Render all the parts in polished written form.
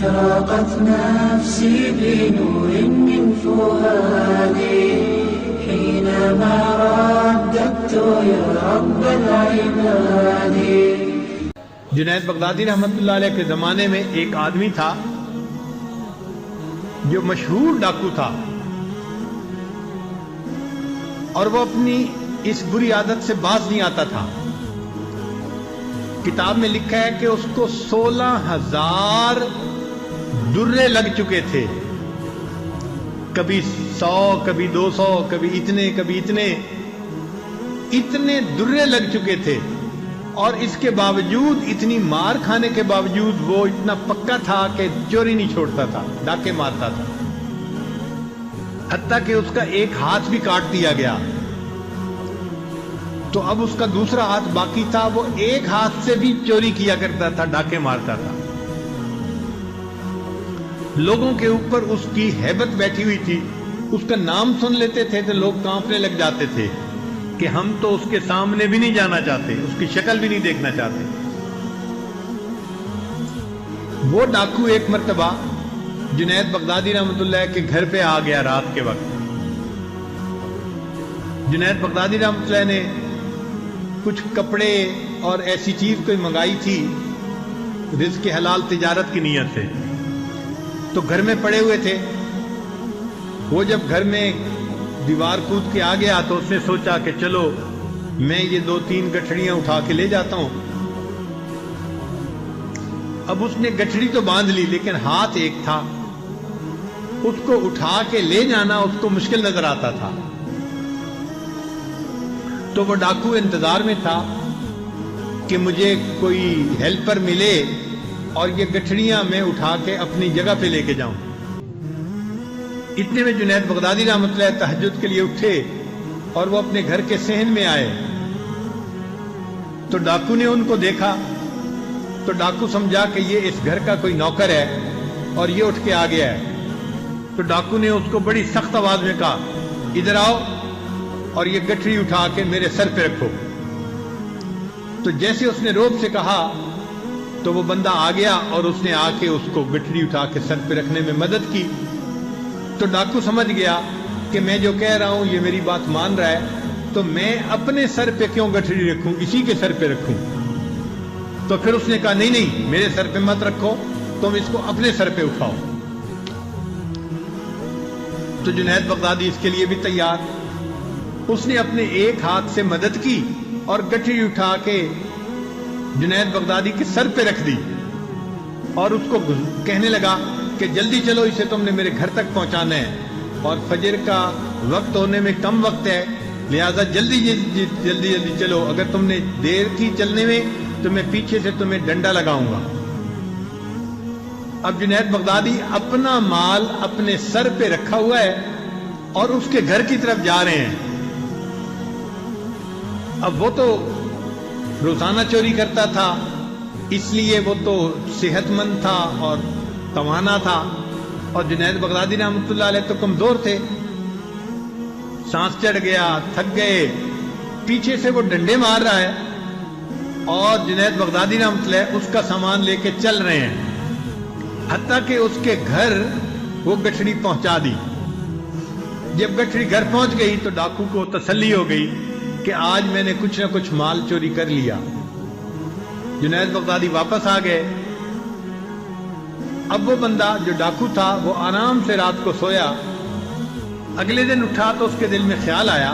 أشرقت نفسي بنور من فؤادي حينما رددت يا رب العباد. جنید بغدادی رحمت اللہ علیہ کے زمانے میں ایک آدمی تھا جو مشہور ڈاکو تھا، اور وہ اپنی اس بری عادت سے باز نہیں آتا تھا. کتاب میں لکھا ہے کہ اس کو 16,000 درے لگ چکے تھے، کبھی 100 کبھی 200 کبھی اتنے درے لگ چکے تھے. اور اس کے باوجود، اتنی مار کھانے کے باوجود، وہ اتنا پکا تھا کہ چوری نہیں چھوڑتا تھا، ڈاکے مارتا تھا. حتیٰ کہ اس کا ایک ہاتھ بھی کاٹ دیا گیا. تو اب اس کا دوسرا ہاتھ باقی تھا، وہ ایک ہاتھ سے بھی چوری کیا کرتا تھا، ڈاکے مارتا تھا. لوگوں کے اوپر اس کی ہیبت بیٹھی ہوئی تھی. اس کا نام سن لیتے تھے تو لوگ کانپنے لگ جاتے تھے کہ ہم تو اس کے سامنے بھی نہیں جانا چاہتے، اس کی شکل بھی نہیں دیکھنا چاہتے. وہ ڈاکو ایک مرتبہ جنید بغدادی رحمت اللہ کے گھر پہ آ گیا رات کے وقت. جنید بغدادی رحمت اللہ نے کچھ کپڑے اور ایسی چیز کوئی منگائی تھی رزق حلال تجارت کی نیت سے، تو گھر میں پڑے ہوئے تھے. وہ جب گھر میں دیوار کود کے آ گیا تو اس نے سوچا کہ چلو میں یہ 2-3 گٹھڑیاں اٹھا کے لے جاتا ہوں. اب اس نے گٹھڑی تو باندھ لی، لیکن ہاتھ ایک تھا، اس کو اٹھا کے لے جانا اس کو مشکل نظر آتا تھا. تو وہ ڈاکو انتظار میں تھا کہ مجھے کوئی ہیلپر ملے اور یہ گٹھڑیاں میں اٹھا کے اپنی جگہ پہ لے کے جاؤں. اتنے میں جنید بغدادی رحمۃ اللہ تہجد کے لیے اٹھے اور وہ اپنے گھر کے صحن میں آئے. تو ڈاکو نے ان کو دیکھا تو ڈاکو سمجھا کہ یہ اس گھر کا کوئی نوکر ہے اور یہ اٹھ کے آ گیا ہے. تو ڈاکو نے اس کو بڑی سخت آواز میں کہا، ادھر آؤ اور یہ گٹھڑی اٹھا کے میرے سر پہ رکھو. تو جیسے اس نے روب سے کہا تو وہ بندہ آ گیا اور اس نے آ کے اس کو گٹھڑی اٹھا کے سر پہ رکھنے میں مدد کی. تو ڈاکو سمجھ گیا کہ میں جو کہہ رہا ہوں یہ میری بات مان رہا ہے، تو میں اپنے سر پہ کیوں گٹھڑی رکھوں، اسی کے سر پہ رکھوں. تو پھر اس نے کہا نہیں میرے سر پہ مت رکھو، تم اس کو اپنے سر پہ اٹھاؤ. تو جنید بغدادی اس کے لیے بھی تیار. اس نے اپنے ایک ہاتھ سے مدد کی اور گٹھڑی اٹھا کے جنید بغدادی کے سر پہ رکھ دی اور اس کو کہنے لگا کہ جلدی چلو، اسے تم نے میرے گھر تک پہنچانا ہے اور فجر کا وقت ہونے میں کم وقت ہے، لہذا جلدی چلو. اگر تم نے دیر کی چلنے میں تو میں پیچھے سے تمہیں ڈنڈا لگاؤں گا. اب جنید بغدادی اپنا مال اپنے سر پہ رکھا ہوا ہے اور اس کے گھر کی طرف جا رہے ہیں. اب وہ تو روزانہ چوری کرتا تھا، اس لیے وہ تو صحت مند تھا اور توانا تھا، اور جنید بغدادی رحمۃ اللہ علیہ تو کمزور تھے. سانس چڑھ گیا، تھک گئے، پیچھے سے وہ ڈنڈے مار رہا ہے اور جنید بغدادی رحمۃ اللہ اس کا سامان لے کے چل رہے ہیں. حتیٰ کہ اس کے گھر وہ گٹھڑی پہنچا دی. جب گٹھڑی گھر پہنچ گئی تو ڈاکو کو تسلی ہو گئی کہ آج میں نے کچھ نہ کچھ مال چوری کر لیا. جنید بغدادی واپس آ گئے. اب وہ بندہ جو ڈاکو تھا وہ آرام سے رات کو سویا. اگلے دن اٹھا تو اس کے دل میں خیال آیا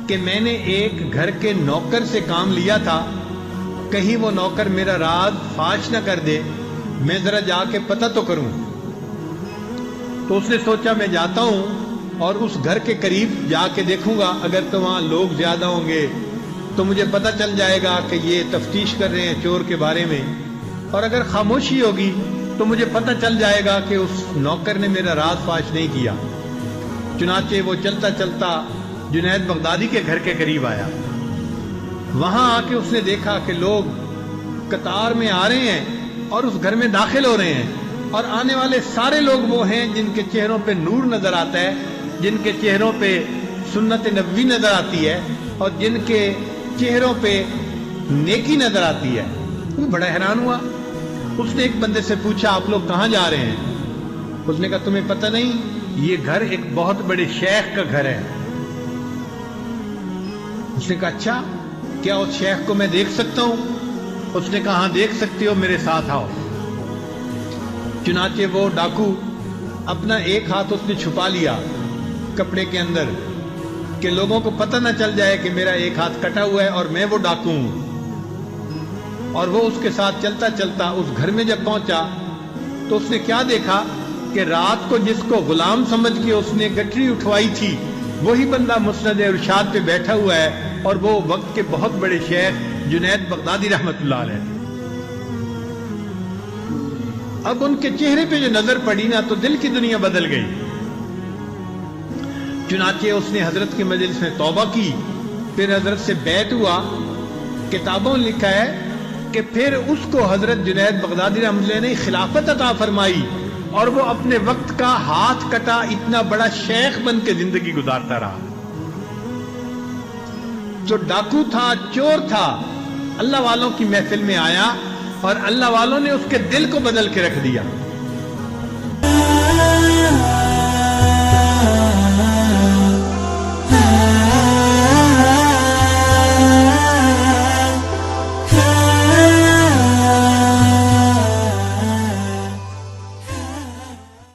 کہ میں نے ایک گھر کے نوکر سے کام لیا تھا، کہیں وہ نوکر میرا راز فاش نہ کر دے، میں ذرا جا کے پتہ تو کروں. تو اس نے سوچا میں جاتا ہوں اور اس گھر کے قریب جا کے دیکھوں گا، اگر تو وہاں لوگ زیادہ ہوں گے تو مجھے پتہ چل جائے گا کہ یہ تفتیش کر رہے ہیں چور کے بارے میں، اور اگر خاموشی ہوگی تو مجھے پتہ چل جائے گا کہ اس نوکر نے میرا راز فاش نہیں کیا. چنانچہ وہ چلتا چلتا جنید بغدادی کے گھر کے قریب آیا. وہاں آ کے اس نے دیکھا کہ لوگ قطار میں آ رہے ہیں اور اس گھر میں داخل ہو رہے ہیں، اور آنے والے سارے لوگ وہ ہیں جن کے چہروں پہ نور نظر آتا ہے، جن کے چہروں پہ سنت نبوی نظر آتی ہے اور جن کے چہروں پہ نیکی نظر آتی ہے. وہ بڑا حیران ہوا اس نے ایک بندے سے پوچھا آپ لوگ کہاں جا رہے ہیں؟ اس نے کہا تمہیں پتہ نہیں یہ گھر ایک بہت بڑے شیخ کا گھر ہے۔ اس نے کہا اچھا کیا اس شیخ کو میں دیکھ سکتا ہوں؟ اس نے کہا ہاں دیکھ سکتے ہو، میرے ساتھ آؤ۔ چنانچہ وہ ڈاکو اپنا ایک ہاتھ اس نے چھپا لیا کپڑے کے اندر کہ لوگوں کو پتہ نہ چل جائے کہ میرا ایک ہاتھ کٹا ہوا ہے اور میں وہ ڈاکو ہوں۔ اور وہ اس کے ساتھ چلتا چلتا اس گھر میں جب پہنچا تو اس نے کیا دیکھا کہ رات کو جس کو غلام سمجھ کے اس نے گٹری اٹھوائی تھی وہی بندہ مسند ارشاد پہ بیٹھا ہوا ہے، اور وہ وقت کے بہت بڑے شیخ جنید بغدادی رحمت اللہ علیہ۔ اب ان کے چہرے پہ جو نظر پڑی نا تو دل کی دنیا بدل گئی۔ چنانچہ اس نے حضرت کے مجلس میں توبہ کی، پھر حضرت سے بیعت ہوا۔ کتابوں لکھا ہے کہ پھر اس کو حضرت جنید بغدادی رحمۃ اللہ نے خلافت عطا فرمائی، اور وہ اپنے وقت کا ہاتھ کٹا اتنا بڑا شیخ بن کے زندگی گزارتا رہا۔ جو ڈاکو تھا، چور تھا، اللہ والوں کی محفل میں آیا اور اللہ والوں نے اس کے دل کو بدل کے رکھ دیا۔